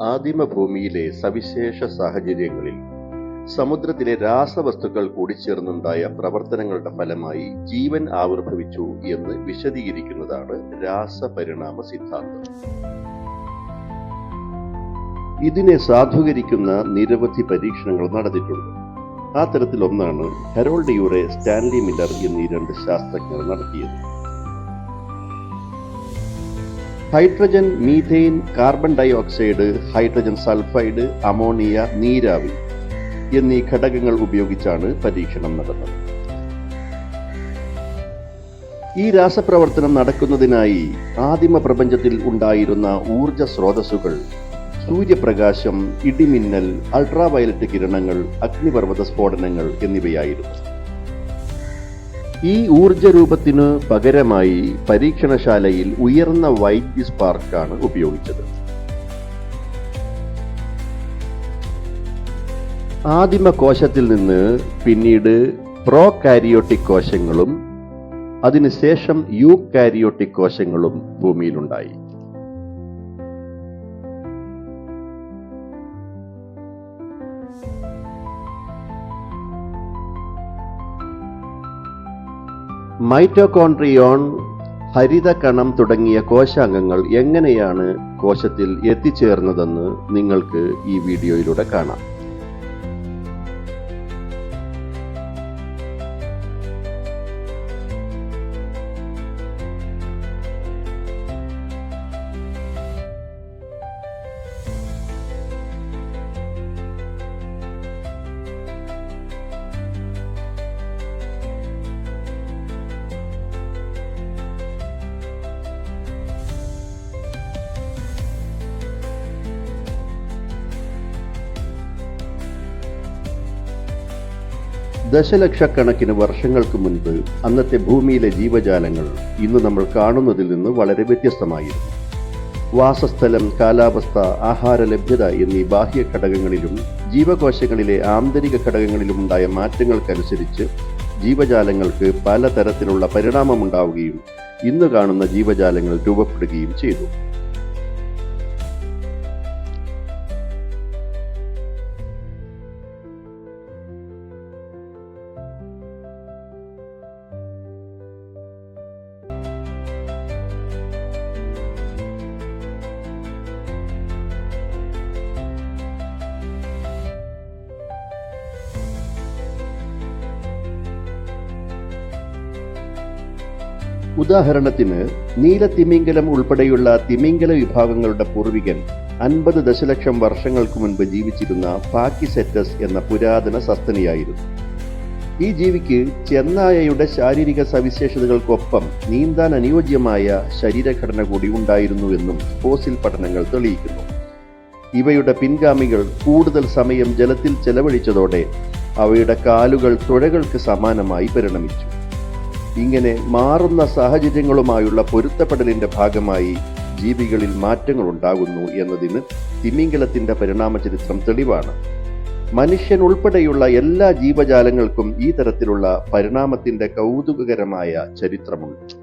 ആദിമഭൂമിയിലെ സവിശേഷ സാഹചര്യങ്ങളിൽ സമുദ്രത്തിലെ രാസവസ്തുക്കൾ കൂടിച്ചേർന്നുണ്ടായ പ്രവർത്തനങ്ങളുടെ ഫലമായി ജീവൻ ആവിർഭവിച്ചു എന്ന് വിശദീകരിക്കുന്നതാണ് രാസപരിണാമ സിദ്ധാന്തം. ഇതിനെ സാധൂകരിക്കുന്ന നിരവധി പരീക്ഷണങ്ങൾ നടന്നിട്ടുണ്ട്. ആ തരത്തിലൊന്നാണ് ഹെറോൾഡ് യൂറെ, സ്റ്റാൻലി മില്ലർ എന്നീ രണ്ട് ശാസ്ത്രജ്ഞർ നടത്തിയത്. Hydrogen, methane, carbon dioxide, hydrogen sulphide, ammonia, നീരാവി എന്നീ ഘടകങ്ങൾ ഉപയോഗിച്ചാണ് പരീക്ഷണം നടന്നത്. ഈ രാസപ്രവർത്തനം നടക്കുന്നതിനായി ആദിമ പ്രപഞ്ചത്തിൽ ഉണ്ടായിരുന്ന ഊർജ സ്രോതസ്സുകൾ സൂര്യപ്രകാശം, ഇടിമിന്നൽ, അൾട്രാവയലറ്റ് കിരണങ്ങൾ, അഗ്നിപർവ്വത സ്ഫോടനങ്ങൾ എന്നിവയായിരുന്നു. ഈ ഊർജരൂപത്തിനു പകരമായി പരീക്ഷണശാലയിൽ ഉയർന്ന വൈദ്യുതി സ്പാർക്കാണ് ഉപയോഗിച്ചത്. ആദിമ കോശത്തിൽ നിന്ന് പിന്നീട് പ്രോകാരിയോട്ടിക് കോശങ്ങളും അതിനുശേഷം യൂകാരിയോട്ടിക് കോശങ്ങളും ഭൂമിയിലുണ്ടായി. മൈറ്റോകോൺട്രിയോൺ, ഹരിതകണം തുടങ്ങിയ കോശാംഗങ്ങൾ എങ്ങനെയാണ് കോശത്തിൽ എത്തിച്ചേർന്നതെന്ന് നിങ്ങൾക്ക് ഈ വീഡിയോയിലൂടെ കാണാം. ദശലക്ഷക്കണക്കിന് വർഷങ്ങൾക്ക് മുൻപ് അന്നത്തെ ഭൂമിയിലെ ജീവജാലങ്ങൾ ഇന്ന് നമ്മൾ കാണുന്നതിൽ നിന്ന് വളരെ വ്യത്യസ്തമായിരുന്നു. വാസസ്ഥലം, കാലാവസ്ഥ, ആഹാര ലഭ്യത എന്നീ ബാഹ്യ ഘടകങ്ങളിലും ജീവകോശങ്ങളിലെ ആന്തരിക ഘടകങ്ങളിലും ഉണ്ടായ മാറ്റങ്ങൾക്കനുസരിച്ച് ജീവജാലങ്ങൾക്ക് പലതരത്തിലുള്ള പരിണാമമുണ്ടാവുകയും ഇന്ന് കാണുന്ന ജീവജാലങ്ങൾ രൂപപ്പെടുകയും ചെയ്തു. ഉദാഹരണത്തിന്, നീലത്തിമിംഗലം ഉൾപ്പെടെയുള്ള തിമിംഗല വിഭാഗങ്ങളുടെ പൂർവികൻ 50 ദശലക്ഷം വർഷങ്ങൾക്ക് മുൻപ് ജീവിച്ചിരുന്ന പാക്കിസെറ്റസ് എന്ന പുരാതന സസ്തനിയായിരുന്നു. ഈ ജീവിക്ക് ചെന്നായയുടെ ശാരീരിക സവിശേഷതകൾക്കൊപ്പം നീന്താൻ അനുയോജ്യമായ ശരീരഘടന കൂടി ഉണ്ടായിരുന്നുവെന്നും ഫോസിൽ പഠനങ്ങൾ തെളിയിക്കുന്നു. ഇവയുടെ പിൻഗാമികൾ കൂടുതൽ സമയം ജലത്തിൽ ചെലവഴിച്ചതോടെ അവയുടെ കാലുകൾ തുഴകൾക്ക് സമാനമായി പരിണമിച്ചു. ഇങ്ങനെ മാറുന്ന സാഹചര്യങ്ങളുമായുള്ള പൊരുത്തപ്പെടലിന്റെ ഭാഗമായി ജീവികളിൽ മാറ്റങ്ങൾ ഉണ്ടാകുന്നു എന്നതിന് തിമിംഗലത്തിന്റെ പരിണാമ ചരിത്രം തെളിവാണ്. മനുഷ്യൻ ഉൾപ്പെടെയുള്ള എല്ലാ ജീവജാലങ്ങൾക്കും ഈ തരത്തിലുള്ള പരിണാമത്തിന്റെ കൗതുകകരമായ ചരിത്രമുണ്ട്.